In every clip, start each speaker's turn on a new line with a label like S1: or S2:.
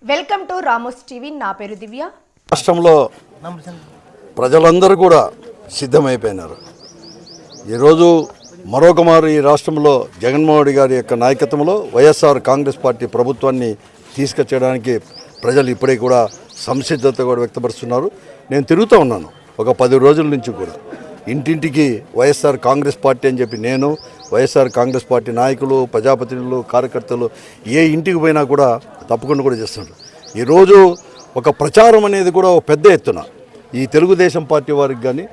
S1: Welcome to Ramos TV. నా పేరు దివ్య.
S2: రాష్ట్రంలో ప్రజలందరూ కూడా సిద్ధమైపోయినారు. ఈరోజు మరొకమారు ఈ రాష్ట్రంలో జగన్మోహన్ రెడ్డి గారి యొక్క నాయకత్వంలో వైఎస్ఆర్ కాంగ్రెస్ పార్టీ ప్రభుత్వాన్ని తీసుకొచ్చడానికి ప్రజలు ఇప్పుడే కూడా సంసిద్ధత కూడా వ్యక్తపరుస్తున్నారు. నేను తిరుగుతూ ఉన్నాను ఒక 10 రోజుల నుంచి కూడా ఇంటింటికి వైఎస్ఆర్ కాంగ్రెస్ పార్టీ అని చెప్పి నేను వైఎస్ఆర్ కాంగ్రెస్ పార్టీ నాయకులు, ప్రజాప్రతినిధులు, కార్యకర్తలు ఏ ఇంటికి పోయినా కూడా తప్పకుండా కూడా చేస్తున్నారు. ఈరోజు ఒక ప్రచారం అనేది కూడా ఒక పెద్ద ఎత్తున ఈ తెలుగుదేశం పార్టీ వారికి కానీ,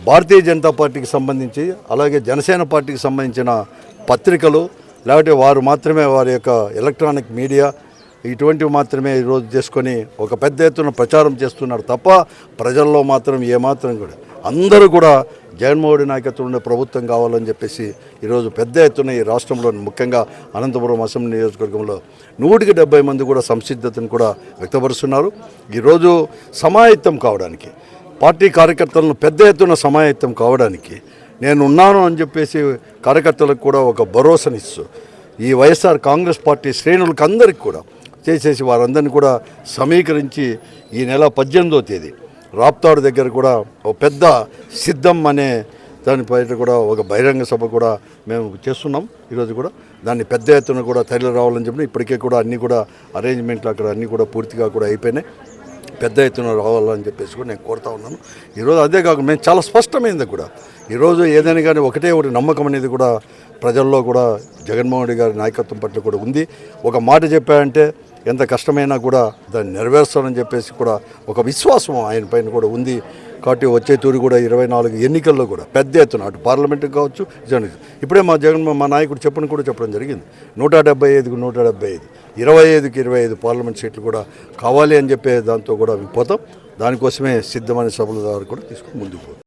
S2: భారతీయ జనతా పార్టీకి సంబంధించి, అలాగే జనసేన పార్టీకి సంబంధించిన పత్రికలు, లేకపోతే వారు మాత్రమే వారి యొక్క ఎలక్ట్రానిక్ మీడియా ఇటువంటివి మాత్రమే ఈరోజు చేసుకొని ఒక పెద్ద ఎత్తున ప్రచారం చేస్తున్నారు తప్ప ప్రజల్లో మాత్రం ఏమాత్రం కూడా అందరూ కూడా జగన్మోహన్ రెడ్డి నాయకత్వంలో ప్రభుత్వం కావాలని చెప్పేసి ఈరోజు పెద్ద ఎత్తున ఈ రాష్ట్రంలో ముఖ్యంగా అనంతపురం అసెంబ్లీ నియోజకవర్గంలో 170 మంది కూడా సంసిద్ధతను కూడా వ్యక్తపరుస్తున్నారు. ఈరోజు సమాయత్తం కావడానికి, పార్టీ కార్యకర్తలను పెద్ద ఎత్తున సమాయత్తం కావడానికి నేను ఉన్నాను అని చెప్పేసి కార్యకర్తలకు కూడా ఒక భరోసానిస్తూ ఈ వైఎస్ఆర్ కాంగ్రెస్ పార్టీ శ్రేణులకు అందరికీ కూడా చేసేసి వారందరినీ కూడా సమీకరించి ఈ నెల 18వ తేదీ రాప్తాడు దగ్గర కూడా ఒక పెద్ద సిద్ధం అనే దానిపైన కూడా ఒక బహిరంగ సభ కూడా మేము చేస్తున్నాం. ఈరోజు కూడా దాన్ని పెద్ద ఎత్తున కూడా తరలి రావాలని చెప్పి ఇప్పటికే కూడా అన్నీ కూడా అరేంజ్మెంట్లు అక్కడ అన్నీ కూడా పూర్తిగా కూడా అయిపోయినాయి. పెద్ద ఎత్తున రావాలని చెప్పేసి కూడా నేను కోరుతా ఉన్నాను. ఈరోజు అదే కాకుండా మేము చాలా స్పష్టమైంది కూడా ఈరోజు ఏదైనా కానీ ఒకటి నమ్మకం అనేది కూడా ప్రజల్లో కూడా జగన్మోహన్ రెడ్డి గారి నాయకత్వం పట్ల కూడా ఉంది. ఒక మాట చెప్పారంటే ఎంత కష్టమైనా కూడా దాన్ని నెరవేరుస్తానని చెప్పేసి కూడా ఒక విశ్వాసం ఆయన పైన కూడా ఉంది. కాబట్టి వచ్చే తూరి కూడా 24 ఎన్నికల్లో కూడా పెద్ద ఎత్తున అటు పార్లమెంట్కి కావచ్చు, ఇప్పుడే మా నాయకుడు చెప్పడం జరిగింది. 175కు 175, 25కి 25 పార్లమెంట్ సీట్లు కూడా కావాలి అని చెప్పే దాంతో కూడా పోతాం. దానికోసమే సిద్ధమైన సభల ద్వారా కూడా తీసుకుని ముందుకు పోతాం.